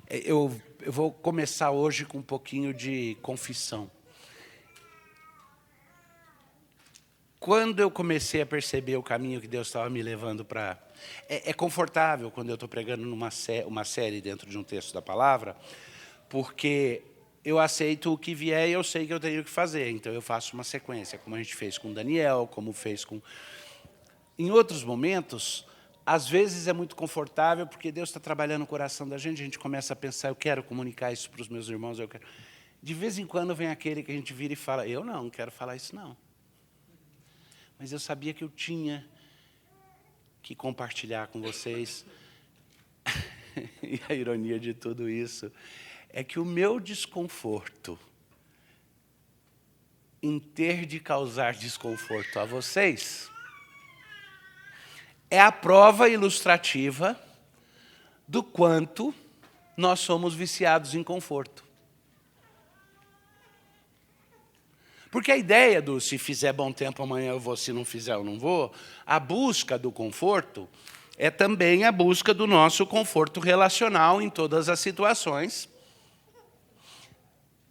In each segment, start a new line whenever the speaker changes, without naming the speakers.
Eu vou começar hoje com um pouquinho de confissão. Quando eu comecei a perceber o caminho que Deus estava me levando para... É confortável quando eu estou pregando uma série dentro de um texto da palavra, porque eu aceito o que vier e eu sei que eu tenho que fazer. Então, eu faço uma sequência, como a gente fez com Daniel, como fez com... Em outros momentos, às vezes é muito confortável, porque Deus está trabalhando no coração da gente, a gente começa a pensar, eu quero comunicar isso para os meus irmãos, eu quero... De vez em quando vem aquele que a gente vira e fala, eu não quero falar isso, não. Mas eu sabia que eu tinha que compartilhar com vocês. E a ironia de tudo isso é que o meu desconforto em ter de causar desconforto a vocês é a prova ilustrativa do quanto nós somos viciados em conforto. Porque a ideia do se fizer bom tempo amanhã eu vou, se não fizer eu não vou, a busca do conforto é também a busca do nosso conforto relacional em todas as situações.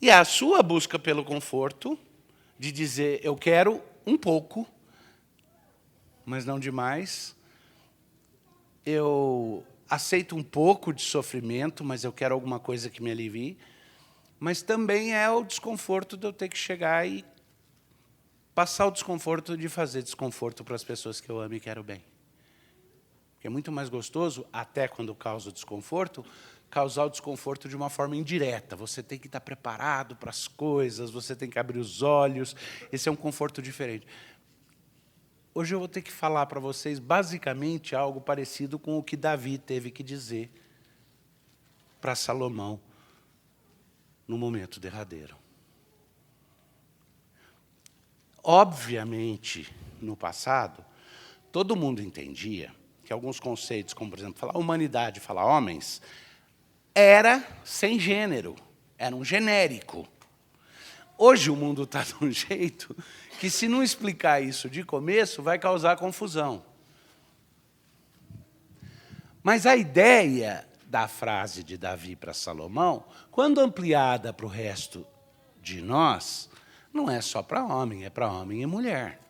E a sua busca pelo conforto, de dizer, eu quero um pouco, mas não demais. Eu aceito um pouco de sofrimento, mas eu quero alguma coisa que me alivie. Mas também é o desconforto de eu ter que chegar e passar o desconforto de fazer desconforto para as pessoas que eu amo e quero bem. Porque é muito mais gostoso, até quando causa o desconforto, causar o desconforto de uma forma indireta. Você tem que estar preparado para as coisas, você tem que abrir os olhos. Esse é um conforto diferente. Hoje eu vou ter que falar para vocês, basicamente, algo parecido com o que Davi teve que dizer para Salomão no momento derradeiro. Obviamente, no passado, todo mundo entendia que alguns conceitos, como, por exemplo, falar humanidade, falar homens, era sem gênero, era um genérico. Hoje o mundo está de um jeito que, se não explicar isso de começo, vai causar confusão. Mas a ideia da frase de Davi para Salomão, quando ampliada para o resto de nós, não é só para homem, é para homem e mulher.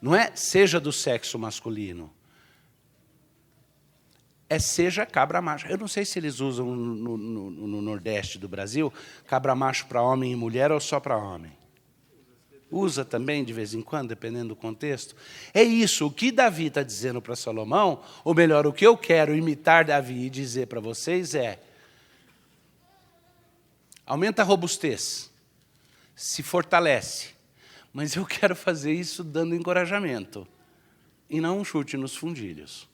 Não é seja do sexo masculino. É seja cabra macho. Eu não sei se eles usam no Nordeste do Brasil cabra macho para homem e mulher ou só para homem. Usa também, de vez em quando, dependendo do contexto. É isso, o que Davi está dizendo para Salomão, ou melhor, o que eu quero imitar Davi e dizer para vocês é: aumenta a robustez, se fortalece, mas eu quero fazer isso dando encorajamento, e não um chute nos fundilhos.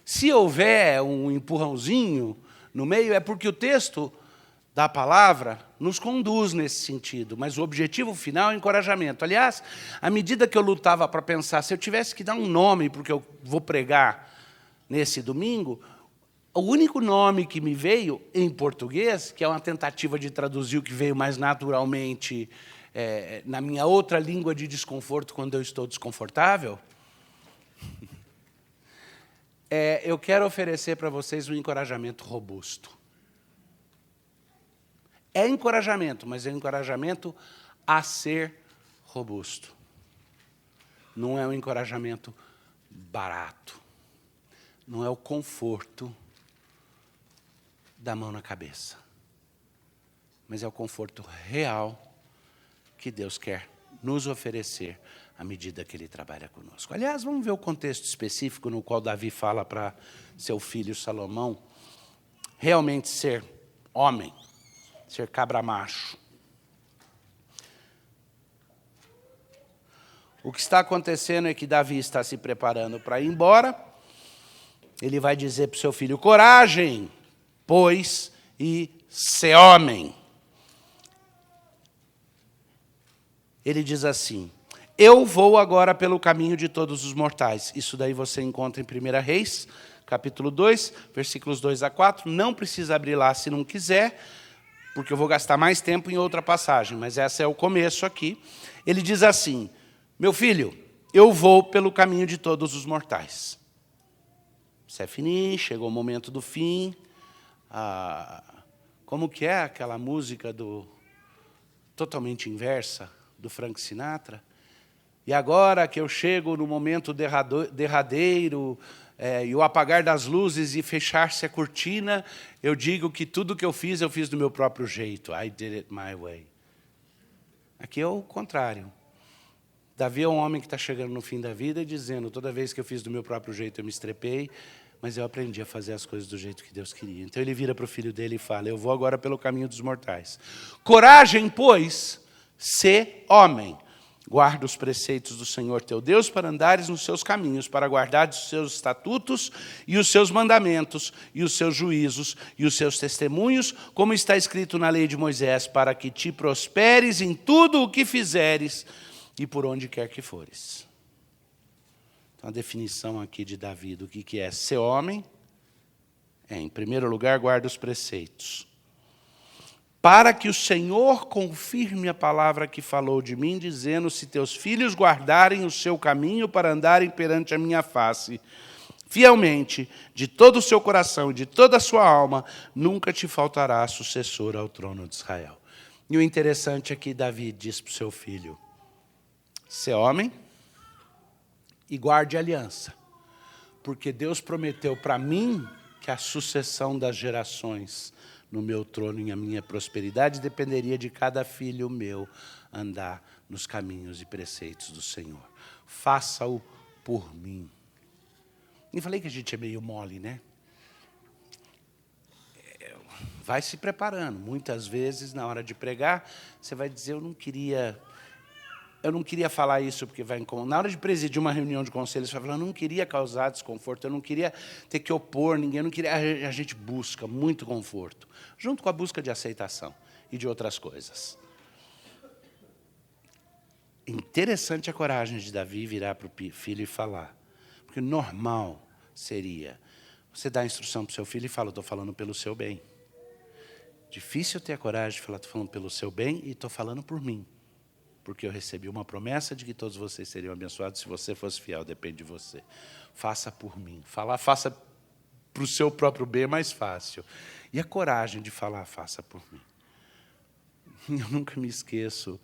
Se houver um empurrãozinho no meio, é porque o texto da palavra nos conduz nesse sentido, mas o objetivo final é encorajamento. Aliás, à medida que eu lutava para pensar, se eu tivesse que dar um nome para o que eu vou pregar nesse domingo, o único nome que me veio em português, que é uma tentativa de traduzir o que veio mais naturalmente na minha outra língua de desconforto, quando eu estou desconfortável, eu quero oferecer para vocês um encorajamento robusto. É encorajamento, mas é encorajamento a ser robusto. Não é um encorajamento barato. Não é o conforto da mão na cabeça. Mas é o conforto real que Deus quer nos oferecer à medida que Ele trabalha conosco. Aliás, vamos ver o contexto específico no qual Davi fala para seu filho Salomão realmente ser homem, ser cabra macho. O que está acontecendo é que Davi está se preparando para ir embora. Ele vai dizer para o seu filho, coragem, pois, e ser homem. Ele diz assim, eu vou agora pelo caminho de todos os mortais. Isso daí você encontra em 1 Reis, capítulo 2, versículos 2 a 4. Não precisa abrir lá se não quiser, porque eu vou gastar mais tempo em outra passagem, mas esse é o começo aqui. Ele diz assim, meu filho, eu vou pelo caminho de todos os mortais. Isso é fini, chegou o momento do fim, Como que é aquela música totalmente inversa do Frank Sinatra? E agora que eu chego no momento derradeiro, e o apagar das luzes e fechar-se a cortina, eu digo que tudo que eu fiz do meu próprio jeito. I did it my way. Aqui é o contrário. Davi é um homem que está chegando no fim da vida e dizendo, toda vez que eu fiz do meu próprio jeito, eu me estrepei, mas eu aprendi a fazer as coisas do jeito que Deus queria. Então ele vira para o filho dele e fala, eu vou agora pelo caminho dos mortais. Coragem, pois, sê homem. Guarda os preceitos do Senhor teu Deus para andares nos seus caminhos, para guardar os seus estatutos e os seus mandamentos, e os seus juízos e os seus testemunhos, como está escrito na lei de Moisés, para que te prosperes em tudo o que fizeres e por onde quer que fores. Então, a definição aqui de Davi do que é ser homem em primeiro lugar, guarda os preceitos. Para que o Senhor confirme a palavra que falou de mim, dizendo, se teus filhos guardarem o seu caminho para andarem perante a minha face, fielmente, de todo o seu coração e de toda a sua alma, nunca te faltará sucessor ao trono de Israel. E o interessante é que Davi diz para o seu filho, ser homem e guarde a aliança, porque Deus prometeu para mim que a sucessão das gerações no meu trono e a minha prosperidade dependeria de cada filho meu andar nos caminhos e preceitos do Senhor. Faça-o por mim. E falei que a gente é meio mole, né? Vai se preparando. Muitas vezes, na hora de pregar, você vai dizer, eu não queria falar isso porque vai incomodar. Na hora de presidir uma reunião de conselho, você vai falar, eu não queria causar desconforto, eu não queria ter que opor ninguém, eu não queria. A gente busca muito conforto, junto com a busca de aceitação e de outras coisas. Interessante a coragem de Davi virar para o filho e falar. Porque normal seria você dar a instrução para o seu filho e falar, estou falando pelo seu bem. Difícil ter a coragem de falar, estou falando pelo seu bem e estou falando por mim. Porque eu recebi uma promessa de que todos vocês seriam abençoados se você fosse fiel, depende de você. Faça por mim. Faça para o seu próprio bem é mais fácil. E a coragem de falar, faça por mim. Eu nunca me esqueço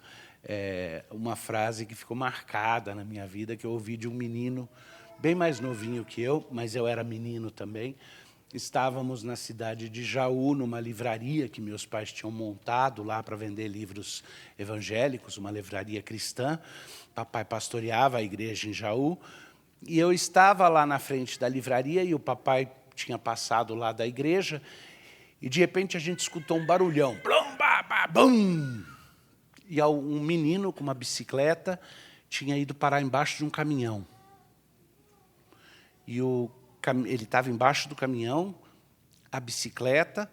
uma frase que ficou marcada na minha vida, que eu ouvi de um menino bem mais novinho que eu, mas eu era menino também. Estávamos na cidade de Jaú, numa livraria que meus pais tinham montado lá para vender livros evangélicos, uma livraria cristã. Papai pastoreava a igreja em Jaú. E eu estava lá na frente da livraria e o papai tinha passado lá da igreja. E, de repente, a gente escutou um barulhão. Blum, ba, ba, bum! E um menino com uma bicicleta tinha ido parar embaixo de um caminhão. E ele estava embaixo do caminhão, a bicicleta,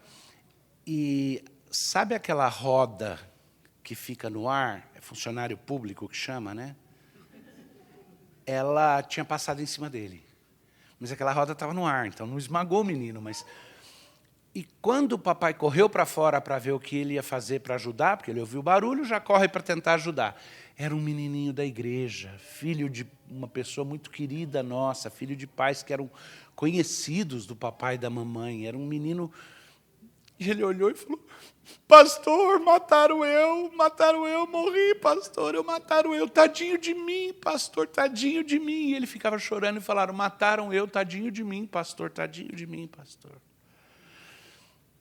e sabe aquela roda que fica no ar? É funcionário público que chama, né? Ela tinha passado em cima dele. Mas aquela roda estava no ar, então não esmagou o menino. E quando o papai correu para fora para ver o que ele ia fazer para ajudar, porque ele ouviu o barulho, já corre para tentar ajudar. Era um menininho da igreja, filho de uma pessoa muito querida nossa, filho de pais que eram conhecidos do papai e da mamãe. Era um menino. E ele olhou e falou, pastor, mataram eu, morri, pastor, mataram eu, tadinho de mim, pastor, tadinho de mim. E ele ficava chorando e falaram, mataram eu, tadinho de mim, pastor, tadinho de mim, pastor.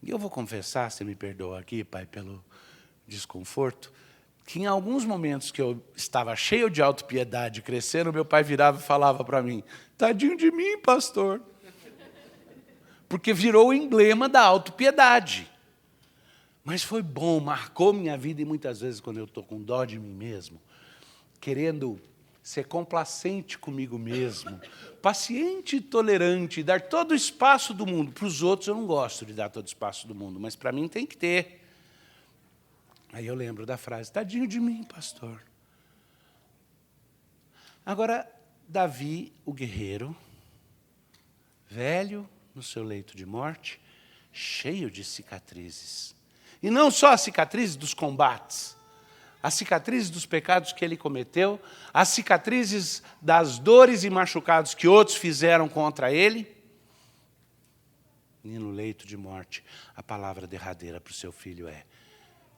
E eu vou confessar, você me perdoa aqui, pai, pelo desconforto, que em alguns momentos que eu estava cheio de autopiedade, crescendo, meu pai virava e falava para mim, tadinho de mim, pastor. Porque virou o emblema da autopiedade. Mas foi bom, marcou minha vida, e muitas vezes, quando eu estou com dó de mim mesmo, querendo ser complacente comigo mesmo, paciente e tolerante, dar todo o espaço do mundo. Para os outros eu não gosto de dar todo o espaço do mundo, mas para mim tem que ter. Aí eu lembro da frase, tadinho de mim, pastor. Agora, Davi, o guerreiro, velho no seu leito de morte, cheio de cicatrizes. E não só as cicatrizes dos combates, as cicatrizes dos pecados que ele cometeu, as cicatrizes das dores e machucados que outros fizeram contra ele. e no leito de morte, a palavra derradeira para o seu filho é: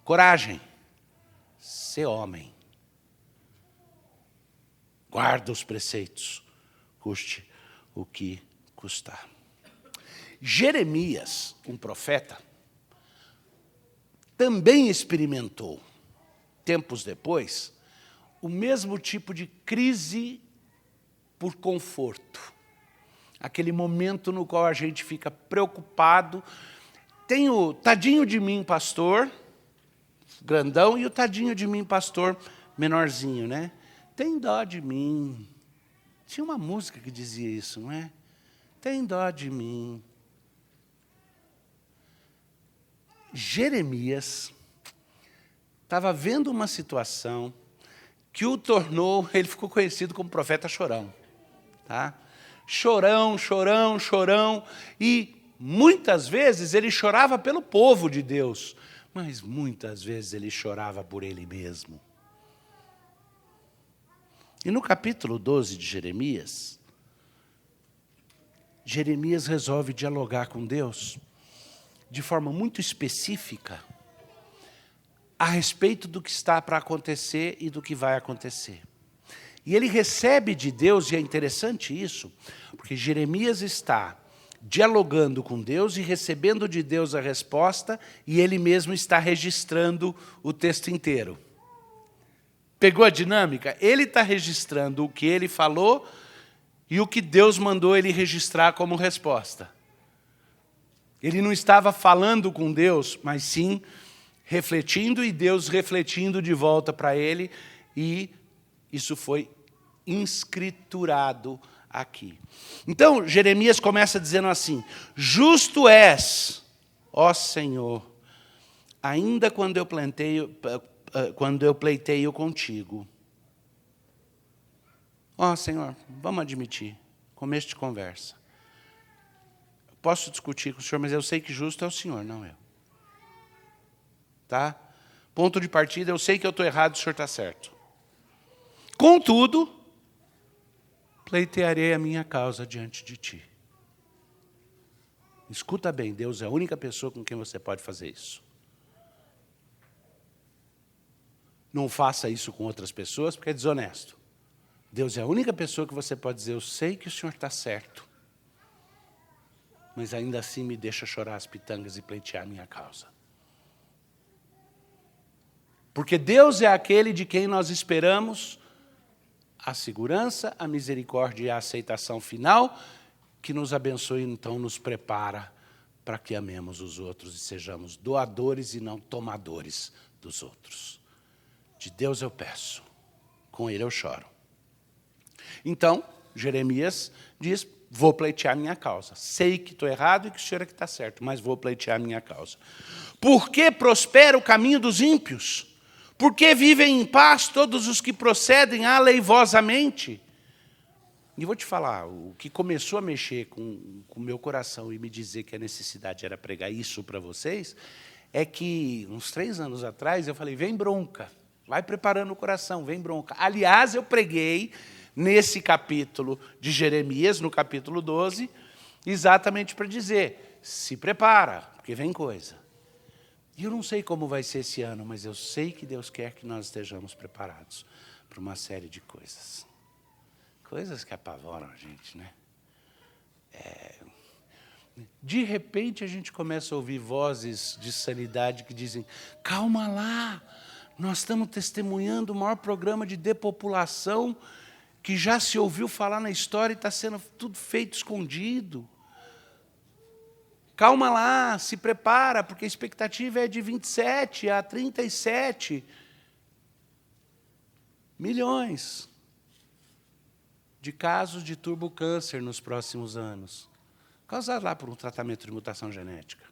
coragem, sê homem. Guarda os preceitos, custe o que custar. Jeremias, um profeta, também experimentou, tempos depois, o mesmo tipo de crise por conforto. Aquele momento no qual a gente fica preocupado. Tem o tadinho de mim, pastor, grandão, e o tadinho de mim, pastor, menorzinho, né? Tem dó de mim. Tinha uma música que dizia isso, não é? Tem dó de mim. Jeremias estava vendo uma situação que o tornou, ele ficou conhecido como profeta chorão. Tá? Chorão, chorão, chorão. E muitas vezes ele chorava pelo povo de Deus, mas muitas vezes ele chorava por ele mesmo. E no capítulo 12 de Jeremias, Jeremias resolve dialogar com Deus de forma muito específica a respeito do que está para acontecer e do que vai acontecer. E ele recebe de Deus, e é interessante isso, porque Jeremias está dialogando com Deus e recebendo de Deus a resposta, e ele mesmo está registrando o texto inteiro. Pegou a dinâmica? Ele está registrando o que ele falou e o que Deus mandou ele registrar como resposta. Ele não estava falando com Deus, mas sim refletindo, e Deus refletindo de volta para ele, e isso foi escriturado aqui. Então, Jeremias começa dizendo assim: justo és, ó Senhor, ainda quando eu pleiteio contigo. Ó Senhor, vamos admitir, começo de conversa. Posso discutir com o Senhor, mas eu sei que justo é o Senhor, não eu. Tá? Ponto de partida, eu sei que eu estou errado, o Senhor está certo. Contudo, pleitearei a minha causa diante de ti. Escuta bem, Deus é a única pessoa com quem você pode fazer isso. Não faça isso com outras pessoas, porque é desonesto. Deus é a única pessoa que você pode dizer: eu sei que o Senhor está certo, mas ainda assim me deixa chorar as pitangas e pleitear a minha causa. Porque Deus é aquele de quem nós esperamos a segurança, a misericórdia e a aceitação final, que nos abençoe e então nos prepara para que amemos os outros e sejamos doadores e não tomadores dos outros. De Deus eu peço, com Ele eu choro. Então, Jeremias diz: vou pleitear minha causa. Sei que estou errado e que o Senhor é que está certo, mas vou pleitear minha causa. Por que prospera o caminho dos ímpios? Por que vivem em paz todos os que procedem aleivosamente? E vou te falar, o que começou a mexer com o meu coração e me dizer que a necessidade era pregar isso para vocês, é que uns 3 anos atrás eu falei: vem bronca, vai preparando o coração, vem bronca. Aliás, eu preguei nesse capítulo de Jeremias, no capítulo 12, exatamente para dizer: se prepara, porque vem coisa. E eu não sei como vai ser esse ano, mas eu sei que Deus quer que nós estejamos preparados para uma série de coisas. Coisas que apavoram a gente, né? De repente a gente começa a ouvir vozes de sanidade que dizem: calma lá, nós estamos testemunhando o maior programa de depopulação que já se ouviu falar na história e está sendo tudo feito escondido. Calma lá, se prepara, porque a expectativa é de 27 a 37 milhões de casos de turbocâncer nos próximos anos, causados lá por um tratamento de mutação genética.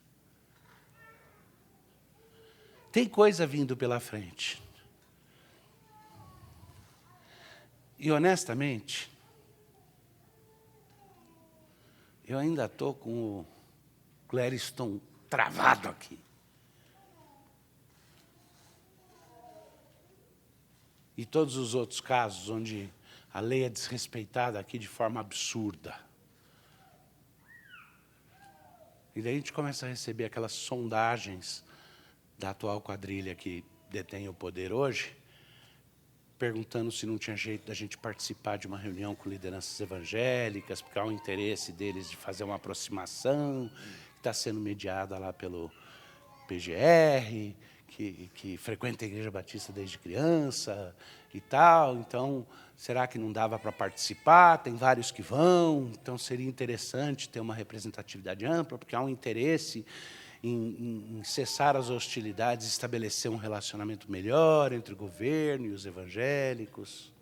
Tem coisa vindo pela frente. E, honestamente, eu ainda estou com o Clériston travado aqui. E todos os outros casos onde a lei é desrespeitada aqui de forma absurda. E daí a gente começa a receber aquelas sondagens da atual quadrilha que detém o poder hoje, perguntando se não tinha jeito da gente participar de uma reunião com lideranças evangélicas, porque há um interesse deles de fazer uma aproximação, que está sendo mediada lá pelo PGR, que frequenta a Igreja Batista desde criança e tal. Então, será que não dava para participar? Tem vários que vão, então seria interessante ter uma representatividade ampla, porque há um interesse em cessar as hostilidades e estabelecer um relacionamento melhor entre o governo e os evangélicos.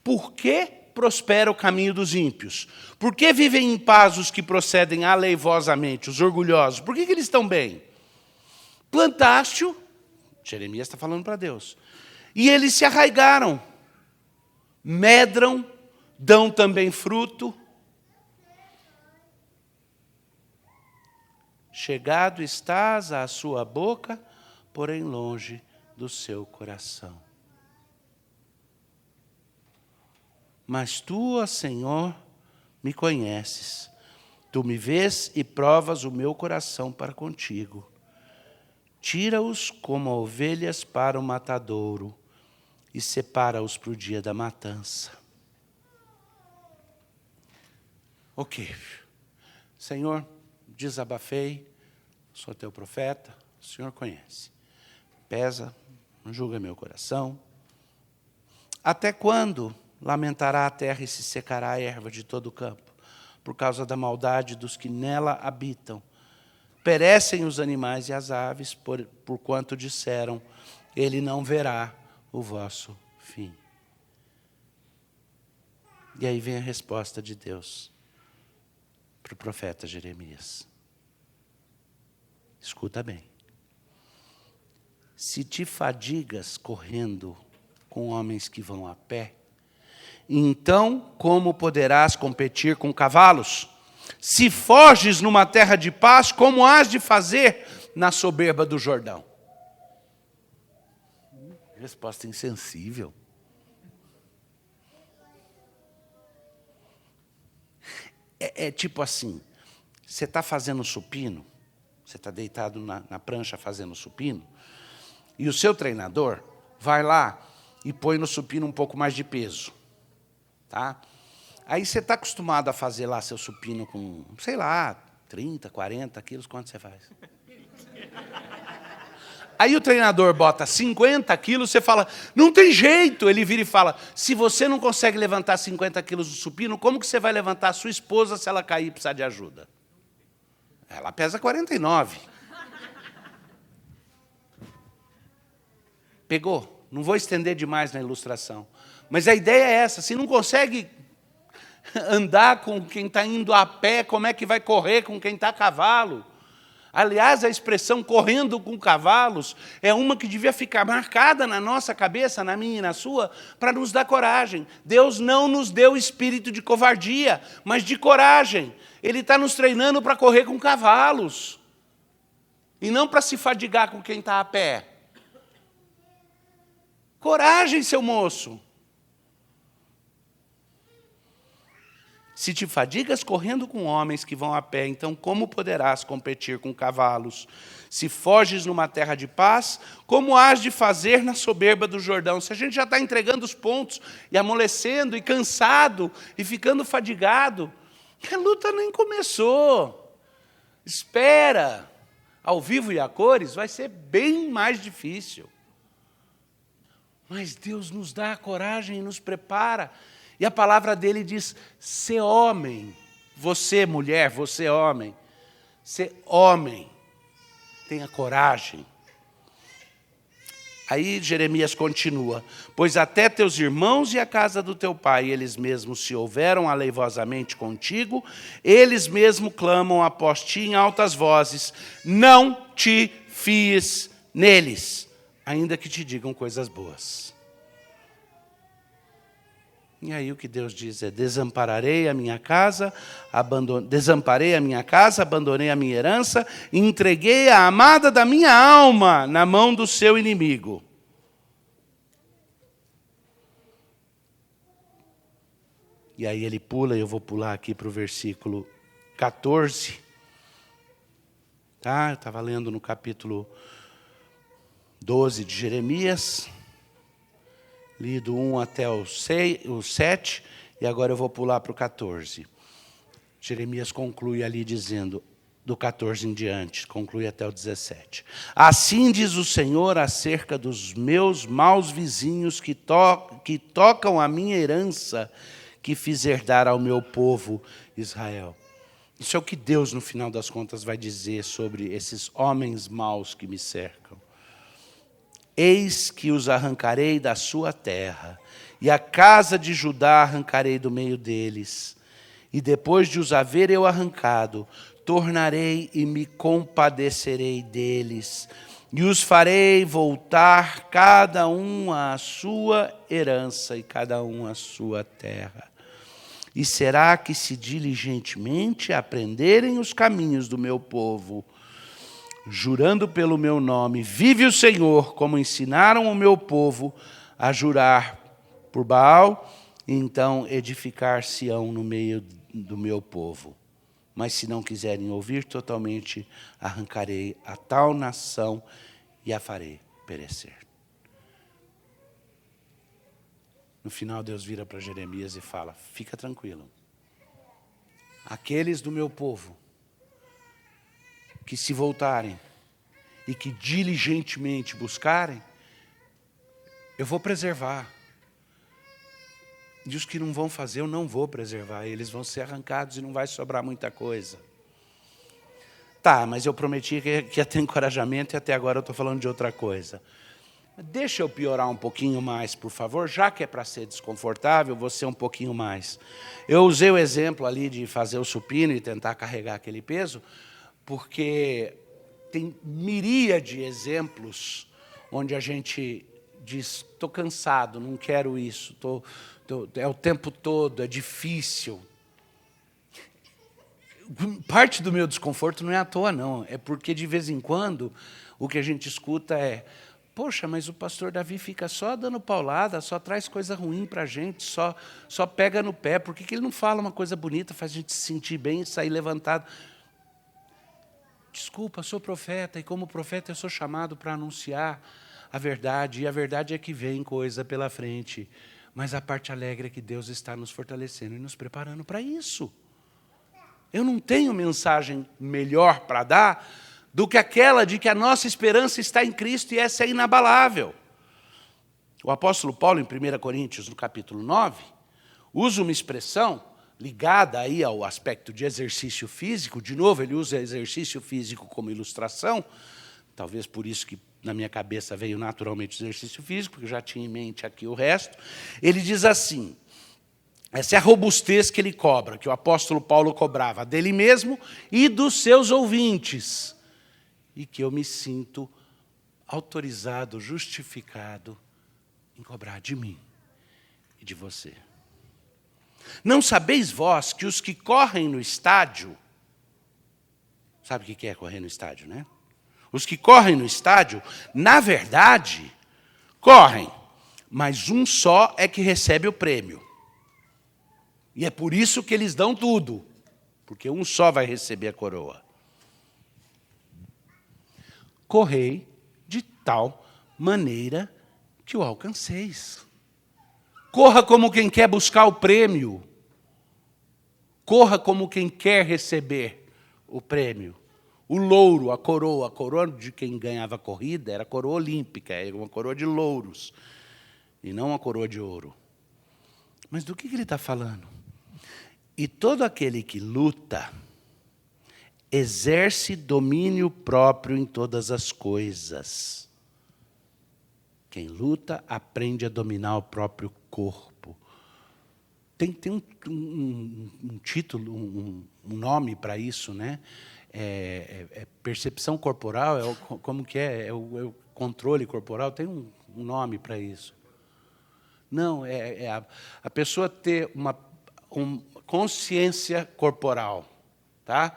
Por que prospera o caminho dos ímpios? Por que vivem em paz os que procedem aleivosamente, os orgulhosos? Por que eles estão bem? Plantaste-o, Jeremias está falando para Deus, e eles se arraigaram, medram, dão também fruto. Chegado estás à sua boca, porém longe do seu coração. Mas tu, ó Senhor, me conheces. Tu me vês e provas o meu coração para contigo. Tira-os como ovelhas para o matadouro e separa-os para o dia da matança. Ok. Senhor, desabafei, sou teu profeta, o Senhor conhece. Pesa, julga meu coração. Até quando lamentará a terra e se secará a erva de todo o campo, por causa da maldade dos que nela habitam? Perecem os animais e as aves, porquanto disseram, ele não verá o vosso fim. E aí vem a resposta de Deus para o profeta Jeremias. Escuta bem. Se te fadigas correndo com homens que vão a pé, então como poderás competir com cavalos? Se foges numa terra de paz, como hás de fazer na soberba do Jordão? Resposta insensível. É tipo assim, você está fazendo supino, você está deitado na prancha fazendo supino, e o seu treinador vai lá e põe no supino um pouco mais de peso. Tá? Aí você está acostumado a fazer lá seu supino com, sei lá, 30, 40 quilos, quanto você faz? Aí o treinador bota 50 quilos, você fala, não tem jeito. Ele vira e fala, se você não consegue levantar 50 quilos do supino, como que você vai levantar a sua esposa se ela cair e precisar de ajuda? Ela pesa 49. Pegou? Não vou estender demais na ilustração. Mas a ideia é essa, se não consegue andar com quem está indo a pé, como é que vai correr com quem está a cavalo? Aliás, a expressão correndo com cavalos é uma que devia ficar marcada na nossa cabeça, na minha e na sua, para nos dar coragem. Deus não nos deu espírito de covardia, mas de coragem. Ele está nos treinando para correr com cavalos. E não para se fadigar com quem está a pé. Coragem, seu moço. Se te fadigas correndo com homens que vão a pé, então como poderás competir com cavalos? Se foges numa terra de paz, como hás de fazer na soberba do Jordão? Se a gente já está entregando os pontos, e amolecendo, e cansado, e ficando fadigado, a luta nem começou. Espera. Ao vivo e a cores vai ser bem mais difícil. Mas Deus nos dá a coragem e nos prepara. E a palavra dele diz, ser homem, você mulher, você homem, ser homem, tenha coragem. Aí Jeremias continua, pois até teus irmãos e a casa do teu pai, eles mesmos se houveram aleivosamente contigo, eles mesmos clamam após ti em altas vozes, não te fies neles, ainda que te digam coisas boas. E aí o que Deus diz é, desamparei a minha casa, abandonei a minha herança, e entreguei a amada da minha alma na mão do seu inimigo. E aí ele pula, eu vou pular aqui para o versículo 14. Tá? Eu estava lendo no capítulo 12 de Jeremias, li do 1 até o 7, e agora eu vou pular para o 14. Jeremias conclui ali dizendo, do 14 em diante, conclui até o 17. Assim diz o Senhor acerca dos meus maus vizinhos que tocam a minha herança, que fiz herdar ao meu povo Israel. Isso é o que Deus, no final das contas, vai dizer sobre esses homens maus que me cercam. Eis que os arrancarei da sua terra, e a casa de Judá arrancarei do meio deles. E depois de os haver eu arrancado, tornarei e me compadecerei deles, e os farei voltar cada um à sua herança e cada um à sua terra. E será que se diligentemente aprenderem os caminhos do meu povo, jurando pelo meu nome, vive o Senhor, como ensinaram o meu povo a jurar por Baal, então edificar-se-ão no meio do meu povo. Mas se não quiserem ouvir, totalmente arrancarei a tal nação e a farei perecer. No final, Deus vira para Jeremias e fala, fica tranquilo. Aqueles do meu povo que se voltarem e que diligentemente buscarem, eu vou preservar. E os que não vão fazer, eu não vou preservar. Eles vão ser arrancados e não vai sobrar muita coisa. Tá, mas eu prometi que ia ter encorajamento e até agora eu estou falando de outra coisa. Deixa eu piorar um pouquinho mais, por favor, já que é para ser desconfortável, vou ser um pouquinho mais. Eu usei o exemplo ali de fazer o supino e tentar carregar aquele peso, porque tem miríade exemplos onde a gente diz, estou cansado, não quero isso, é o tempo todo, é difícil. Parte do meu desconforto não é à toa, não. É porque, de vez em quando, o que a gente escuta é, poxa, mas o pastor Davi fica só dando paulada, só traz coisa ruim para a gente, só pega no pé. Por que ele não fala uma coisa bonita, faz a gente se sentir bem e sair levantado? Desculpa, sou profeta, e como profeta eu sou chamado para anunciar a verdade, e a verdade é que vem coisa pela frente. Mas a parte alegre é que Deus está nos fortalecendo e nos preparando para isso. Eu não tenho mensagem melhor para dar do que aquela de que a nossa esperança está em Cristo e essa é inabalável. O apóstolo Paulo, em 1 Coríntios, no capítulo 9, usa uma expressão ligada aí ao aspecto de exercício físico. De novo, ele usa exercício físico como ilustração, talvez por isso que na minha cabeça veio naturalmente o exercício físico, porque eu já tinha em mente aqui o resto. Ele diz assim, essa é a robustez que ele cobra, que o apóstolo Paulo cobrava dele mesmo e dos seus ouvintes, e que eu me sinto autorizado, justificado em cobrar de mim e de você. Não sabeis vós que os que correm no estádio, sabe o que é correr no estádio, né? Os que correm no estádio, na verdade, correm, mas um só é que recebe o prêmio. E é por isso que eles dão tudo, porque um só vai receber a coroa. Correi de tal maneira que o alcanceis. Corra como quem quer buscar o prêmio. Corra como quem quer receber o prêmio. O louro, a coroa de quem ganhava a corrida era a coroa olímpica, era uma coroa de louros, e não uma coroa de ouro. Mas do que ele está falando? E todo aquele que luta, exerce domínio próprio em todas as coisas. Quem luta, aprende a dominar o próprio corpo. Tem um título, um nome para isso, né? Percepção corporal, como que é? É o controle corporal, tem um nome para isso. Não, a pessoa ter uma consciência corporal, tá?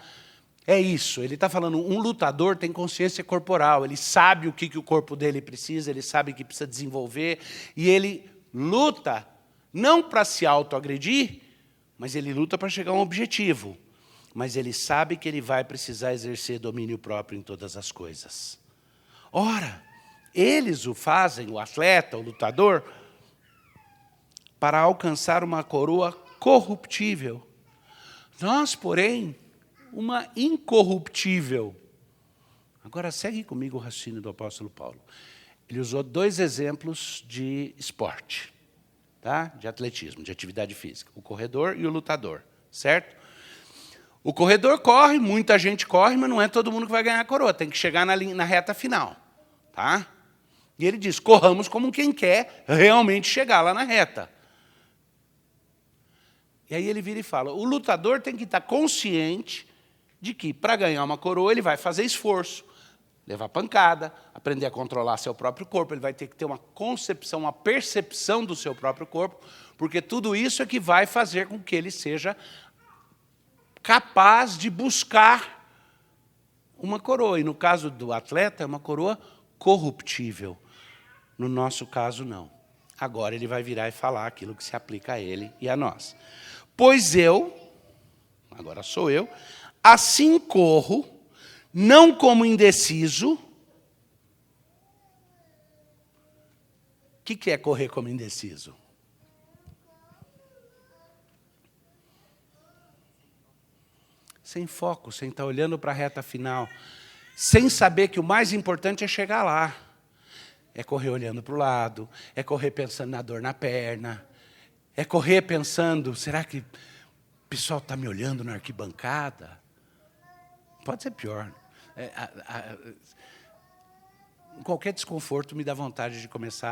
É isso, ele está falando, um lutador tem consciência corporal, ele sabe o que o corpo dele precisa, ele sabe que precisa desenvolver, e ele luta não para se autoagredir, mas ele luta para chegar a um objetivo. mas ele sabe que ele vai precisar exercer domínio próprio em todas as coisas. Ora, eles o fazem, o atleta, o lutador, para alcançar uma coroa corruptível. Nós, porém, uma incorruptível. Agora, segue comigo o raciocínio do apóstolo Paulo. Ele usou 2 exemplos de esporte, tá? De atletismo, de atividade física. O corredor e o lutador, certo? O corredor corre, muita gente corre, mas não é todo mundo que vai ganhar a coroa. Tem que chegar na reta final, tá? E ele diz, corramos como quem quer realmente chegar lá na reta. E aí ele vira e fala, o lutador tem que estar consciente de que, para ganhar uma coroa, ele vai fazer esforço, levar pancada, aprender a controlar seu próprio corpo, ele vai ter que ter uma concepção, uma percepção do seu próprio corpo, porque tudo isso é que vai fazer com que ele seja capaz de buscar uma coroa. E no caso do atleta, é uma coroa corruptível. No nosso caso, não. Agora ele vai virar e falar aquilo que se aplica a ele e a nós. Pois eu, agora sou eu, assim corro, não como indeciso. O que é correr como indeciso? Sem foco, sem estar olhando para a reta final, sem saber que o mais importante é chegar lá. É correr olhando para o lado, é correr pensando na dor na perna, é correr pensando, será que o pessoal está me olhando na arquibancada? Pode ser pior. Qualquer desconforto me dá vontade de começar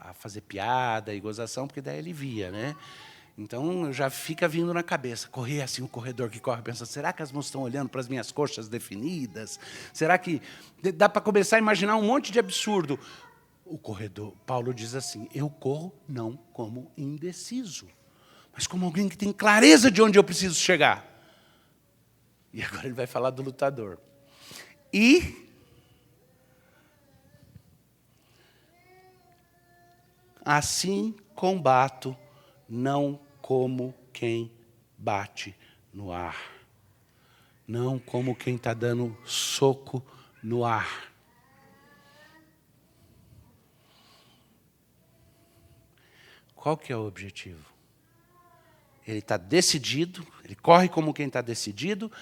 a fazer piada e gozação, porque daí alivia, né? Então, já fica vindo na cabeça, correr assim, o corredor que corre, pensa, será que as mãos estão olhando para as minhas coxas definidas? Será que... Dá para começar a imaginar um monte de absurdo. O corredor, Paulo diz assim, eu corro não como indeciso, mas como alguém que tem clareza de onde eu preciso chegar. E agora ele vai falar do lutador. E assim combato, não como quem bate no ar. Não como quem está dando soco no ar. Qual que é o objetivo? Ele está decidido, ele corre como quem está decidido,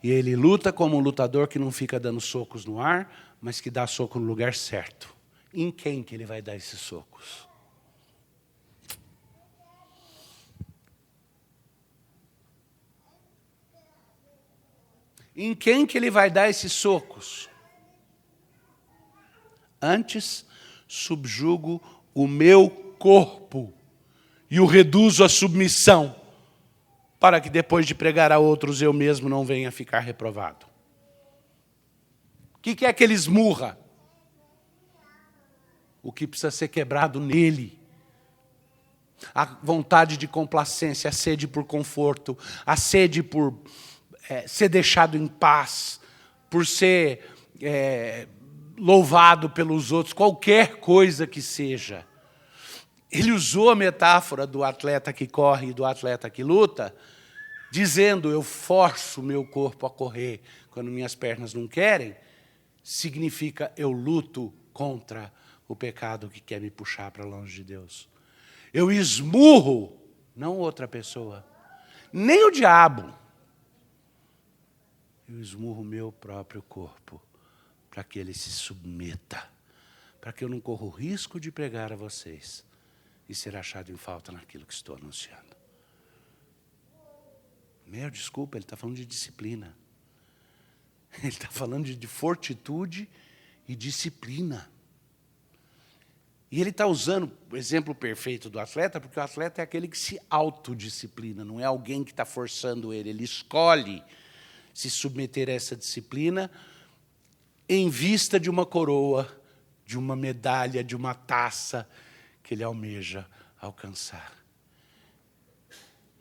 e ele luta como um lutador que não fica dando socos no ar, mas que dá soco no lugar certo. Em quem que ele vai dar esses socos? Em quem que ele vai dar esses socos? Antes, subjugo o meu corpo e o reduzo à submissão, para que depois de pregar a outros eu mesmo não venha ficar reprovado. O que é que ele esmurra? O que precisa ser quebrado nele. A vontade de complacência, a sede por conforto, a sede por ser deixado em paz, por ser louvado pelos outros, qualquer coisa que seja. Ele usou a metáfora do atleta que corre e do atleta que luta, dizendo, eu forço o meu corpo a correr quando minhas pernas não querem, significa eu luto contra o pecado que quer me puxar para longe de Deus. Eu esmurro, não outra pessoa, nem o diabo. Eu esmurro o meu próprio corpo para que ele se submeta, para que eu não corra o risco de pregar a vocês e ser achado em falta naquilo que estou anunciando. Desculpa, ele está falando de disciplina. Ele está falando de fortitude e disciplina. E ele está usando o exemplo perfeito do atleta, porque o atleta é aquele que se autodisciplina, não é alguém que está forçando ele, ele escolhe se submeter a essa disciplina em vista de uma coroa, de uma medalha, de uma taça que ele almeja alcançar.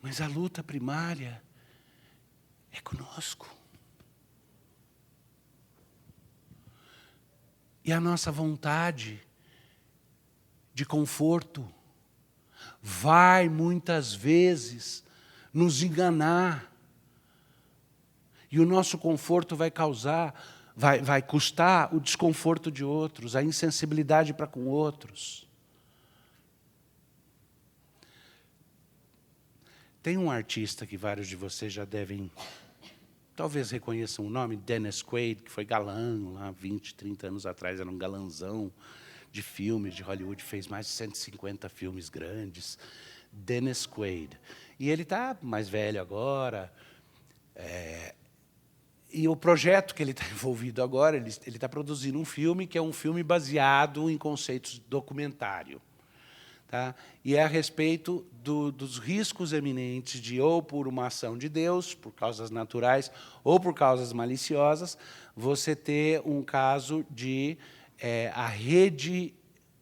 Mas a luta primária é conosco. E a nossa vontade de conforto vai muitas vezes nos enganar, E o nosso conforto vai custar o desconforto de outros, a insensibilidade para com outros. Tem um artista que vários de vocês já devem, talvez reconheçam o nome, Dennis Quaid, que foi galã lá 20, 30 anos atrás, era um galanzão de filmes de Hollywood, fez mais de 150 filmes grandes. Dennis Quaid. E ele está mais velho agora. E o projeto que ele está envolvido agora, ele está produzindo um filme que é um filme baseado em conceitos documentário. Tá? E é a respeito dos riscos eminentes de, ou por uma ação de Deus, por causas naturais, ou por causas maliciosas, você ter um caso de a rede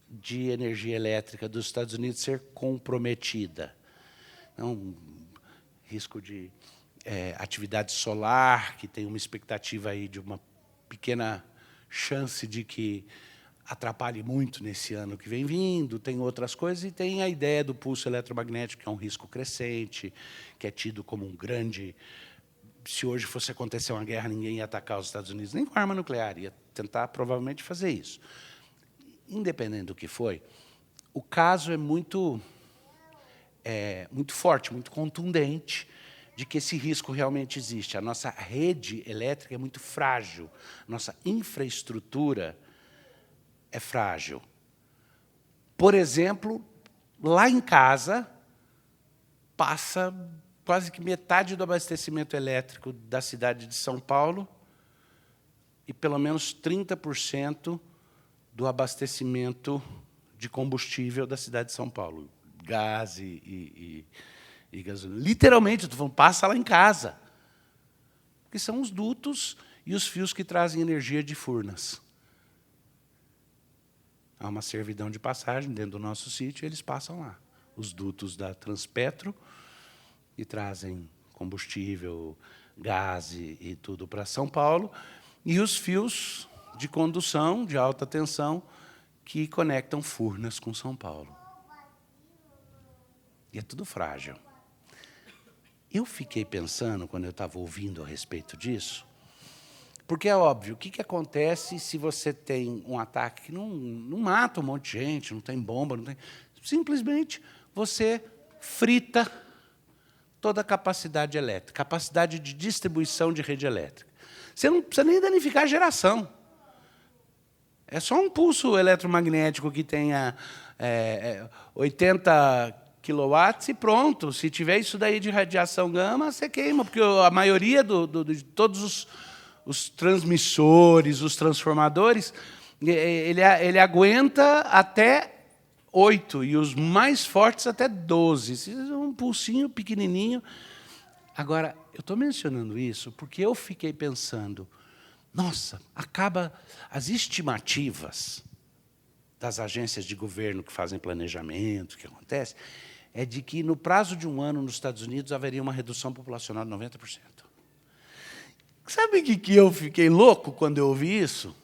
de energia elétrica dos Estados Unidos ser comprometida. Então, risco de atividade solar, que tem uma expectativa aí de uma pequena chance de que atrapalhe muito nesse ano que vem vindo, tem outras coisas, e tem a ideia do pulso eletromagnético, que é um risco crescente, que é tido como um grande... Se hoje fosse acontecer uma guerra, ninguém ia atacar os Estados Unidos, nem com arma nuclear, ia tentar, provavelmente, fazer isso. Independente do que foi, o caso é muito forte, muito contundente, de que esse risco realmente existe. A nossa rede elétrica é muito frágil, nossa infraestrutura é frágil. Por exemplo, lá em casa, passa quase que metade do abastecimento elétrico da cidade de São Paulo e pelo menos 30% do abastecimento de combustível da cidade de São Paulo. Gás e gasolina. Literalmente, estou falando, passa lá em casa. Que são os dutos e os fios que trazem energia de Furnas. Há uma servidão de passagem dentro do nosso sítio, e eles passam lá. Os dutos da Transpetro, que trazem combustível, gás e tudo para São Paulo, e os fios de condução, de alta tensão, que conectam Furnas com São Paulo. E é tudo frágil. Eu fiquei pensando, quando eu estava ouvindo a respeito disso, porque é óbvio, o que acontece se você tem um ataque que não mata um monte de gente, não tem bomba, não tem... Simplesmente você frita toda a capacidade elétrica, capacidade de distribuição de rede elétrica. Você não precisa nem danificar a geração. É só um pulso eletromagnético que tenha 80 quilowatts e pronto. Se tiver isso daí de radiação gama, você queima, porque a maioria de todos os transmissores, os transformadores, ele aguenta até 8, e os mais fortes até 12. Um pulsinho pequenininho. Agora, eu estou mencionando isso porque eu fiquei pensando, nossa, acaba as estimativas das agências de governo que fazem planejamento, o que acontece, é de que, no prazo de um ano, nos Estados Unidos, haveria uma redução populacional de 90%. Sabe o que eu fiquei louco quando eu ouvi isso?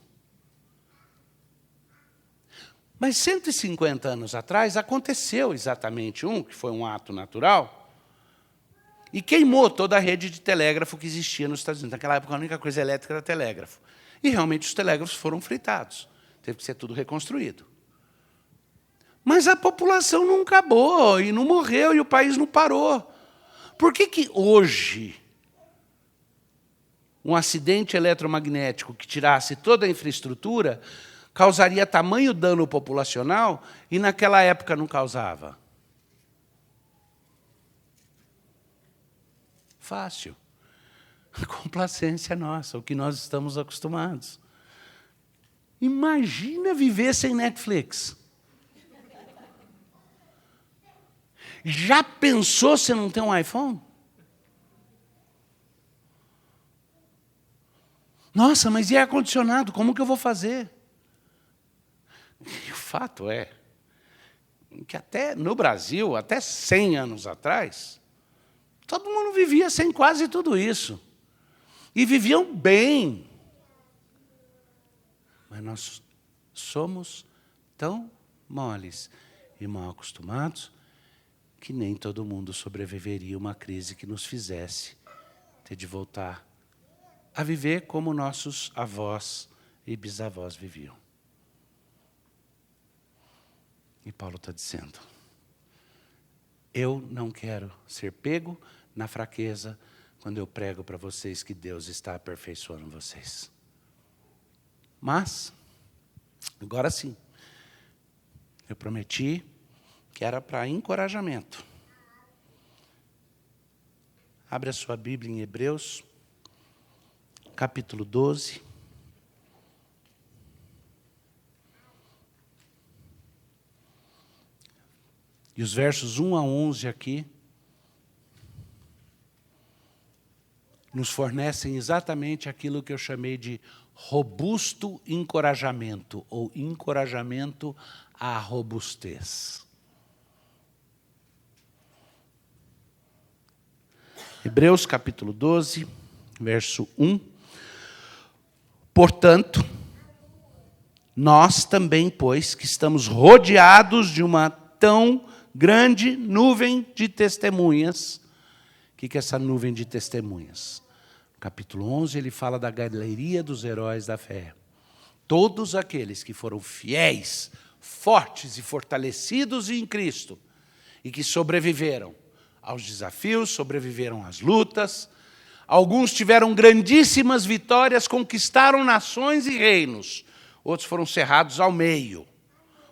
Mas 150 anos atrás aconteceu exatamente que foi um ato natural, e queimou toda a rede de telégrafo que existia nos Estados Unidos. Naquela época, a única coisa elétrica era telégrafo. E, realmente, os telégrafos foram fritados. Teve que ser tudo reconstruído. Mas a população não acabou, e não morreu, e o país não parou. Por que hoje um acidente eletromagnético que tirasse toda a infraestrutura causaria tamanho dano populacional e, naquela época, não causava? Fácil. A complacência nossa, o que nós estamos acostumados. Imagina viver sem Netflix. Já pensou se não tem um iPhone? Nossa, mas e ar-condicionado? Como que eu vou fazer? E o fato é que até no Brasil, até 100 anos atrás, todo mundo vivia sem quase tudo isso. E viviam bem. Mas nós somos tão moles e mal acostumados que nem todo mundo sobreviveria a uma crise que nos fizesse ter de voltar a viver como nossos avós e bisavós viviam. E Paulo está dizendo, eu não quero ser pego na fraqueza quando eu prego para vocês que Deus está aperfeiçoando vocês. Mas, agora sim, eu prometi que era para encorajamento. Abre a sua Bíblia em Hebreus, capítulo 12. E os versos 1 a 11 aqui nos fornecem exatamente aquilo que eu chamei de robusto encorajamento, ou encorajamento à robustez. Hebreus capítulo 12, verso 1. Portanto, nós também, pois, que estamos rodeados de uma tão grande nuvem de testemunhas. O que é essa nuvem de testemunhas? No capítulo 11, ele fala da galeria dos heróis da fé. Todos aqueles que foram fiéis, fortes e fortalecidos em Cristo, e que sobreviveram aos desafios, sobreviveram às lutas. Alguns tiveram grandíssimas vitórias, conquistaram nações e reinos. Outros foram cerrados ao meio.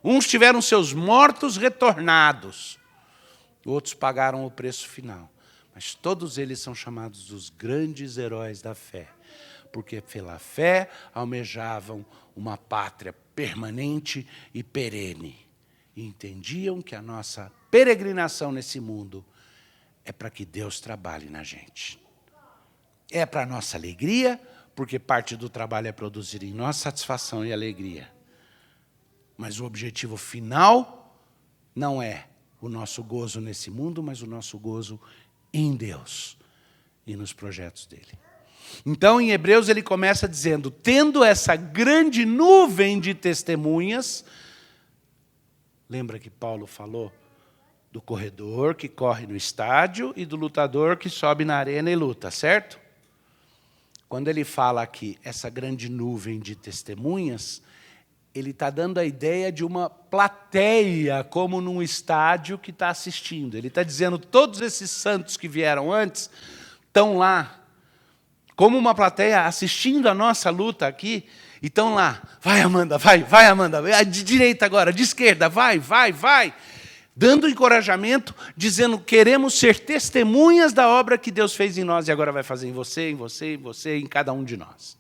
Uns tiveram seus mortos retornados. Outros pagaram o preço final. Mas todos eles são chamados dos grandes heróis da fé, porque pela fé almejavam uma pátria permanente e perene. E entendiam que a nossa peregrinação nesse mundo é para que Deus trabalhe na gente. É para a nossa alegria, porque parte do trabalho é produzir em nós satisfação e alegria. Mas o objetivo final não é o nosso gozo nesse mundo, mas o nosso gozo em Deus e nos projetos dele. Então, em Hebreus, ele começa dizendo, tendo essa grande nuvem de testemunhas, lembra que Paulo falou do corredor que corre no estádio e do lutador que sobe na arena e luta, certo? Quando ele fala aqui, essa grande nuvem de testemunhas, ele está dando a ideia de uma plateia, como num estádio que está assistindo. Ele está dizendo, todos esses santos que vieram antes estão lá, como uma plateia assistindo a nossa luta aqui, e estão lá. Vai, Amanda, vai, Amanda. De direita agora, de esquerda, vai. Dando encorajamento, dizendo, queremos ser testemunhas da obra que Deus fez em nós e agora vai fazer em você, em cada um de nós.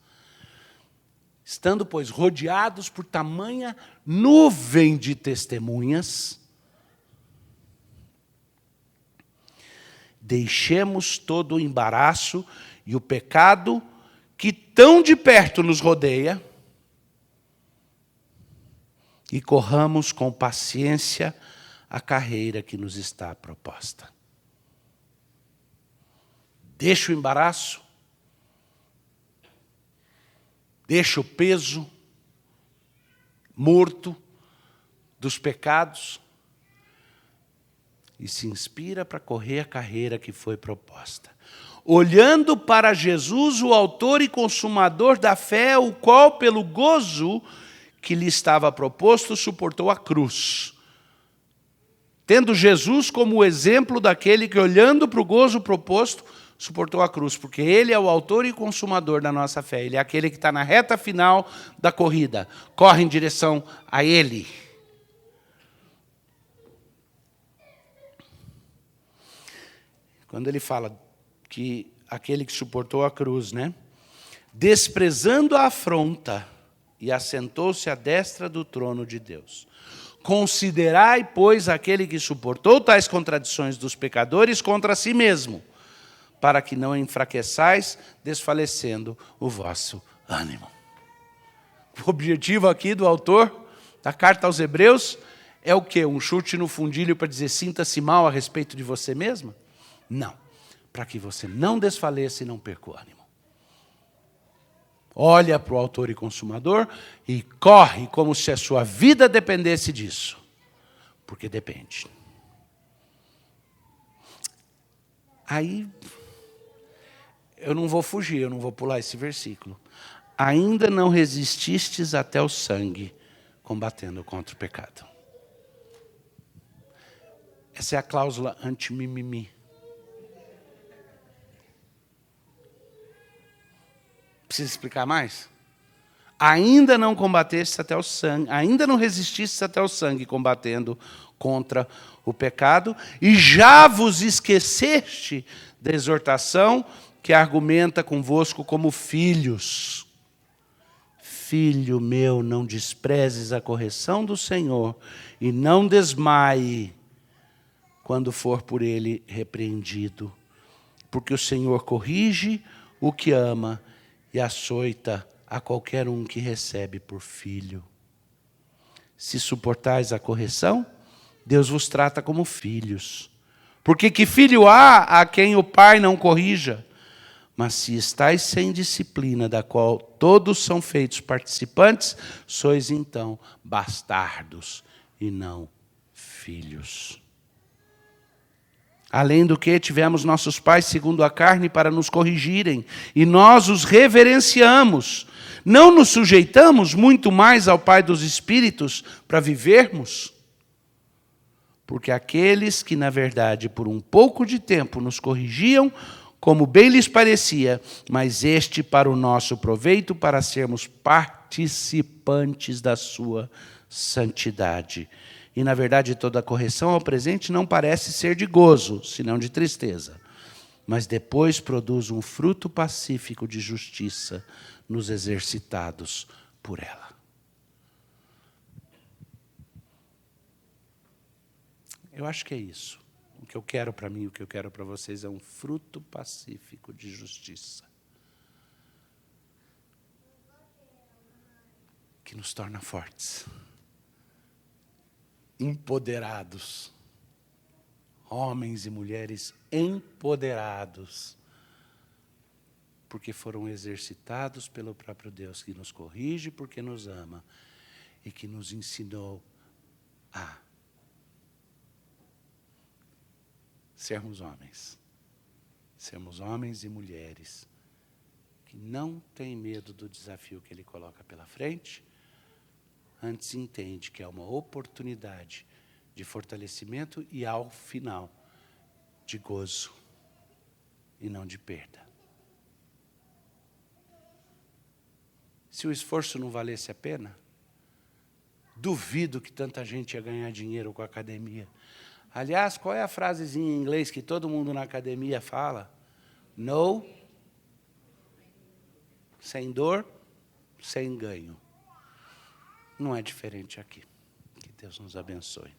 Estando, pois, rodeados por tamanha nuvem de testemunhas, deixemos todo o embaraço e o pecado que tão de perto nos rodeia e corramos com paciência a carreira que nos está proposta. Deixa o embaraço, deixa o peso morto dos pecados e se inspira para correr a carreira que foi proposta. Olhando para Jesus, o autor e consumador da fé, o qual, pelo gozo que lhe estava proposto, suportou a cruz. Tendo Jesus como o exemplo daquele que, olhando para o gozo proposto, suportou a cruz, porque ele é o autor e consumador da nossa fé. Ele é aquele que está na reta final da corrida. Corre em direção a ele. Quando ele fala que aquele que suportou a cruz, desprezando a afronta, e assentou-se à destra do trono de Deus. Considerai, pois, aquele que suportou tais contradições dos pecadores contra si mesmo, para que não enfraqueçais, desfalecendo o vosso ânimo. O objetivo aqui do autor da carta aos Hebreus é o quê? Um chute no fundilho para dizer sinta-se mal a respeito de você mesma? Não. Para que você não desfaleça e não perca o ânimo. Olha para o autor e consumador e corre como se a sua vida dependesse disso. Porque depende. Aí Eu não vou fugir, eu não vou pular esse versículo. Ainda não resististes até o sangue, combatendo contra o pecado. Essa é a cláusula anti-mimimi. Precisa explicar mais? Ainda não combatestes até o sangue, ainda não resististes até o sangue, combatendo contra o pecado, e já vos esqueceste da exortação que argumenta convosco como filhos. Filho meu, não desprezes a correção do Senhor, e não desmaie quando for por ele repreendido. Porque o Senhor corrige o que ama e açoita a qualquer um que recebe por filho. Se suportais a correção, Deus vos trata como filhos. Porque que filho há a quem o pai não corrija? Mas se estáis sem disciplina, da qual todos são feitos participantes, sois então bastardos e não filhos. Além do que, tivemos nossos pais segundo a carne para nos corrigirem, e nós os reverenciamos. Não nos sujeitamos muito mais ao Pai dos Espíritos para vivermos? Porque aqueles que, na verdade, por um pouco de tempo nos corrigiam, como bem lhes parecia, mas este para o nosso proveito, para sermos participantes da sua santidade. E, na verdade, toda correção ao presente não parece ser de gozo, senão de tristeza. Mas depois produz um fruto pacífico de justiça nos exercitados por ela. Eu acho que é isso. O que eu quero para mim, o que eu quero para vocês é um fruto pacífico de justiça. Que nos torna fortes. Empoderados. Homens e mulheres empoderados. Porque foram exercitados pelo próprio Deus, que nos corrige porque nos ama e que nos ensinou a sermos homens. Sermos homens e mulheres que não têm medo do desafio que Ele coloca pela frente, antes entende que é uma oportunidade de fortalecimento e, ao final, de gozo e não de perda. Se o esforço não valesse a pena, duvido que tanta gente ia ganhar dinheiro com a academia. Aliás, qual é a frasezinha em inglês que todo mundo na academia fala? No, sem dor, sem ganho. Não é diferente aqui. Que Deus nos abençoe.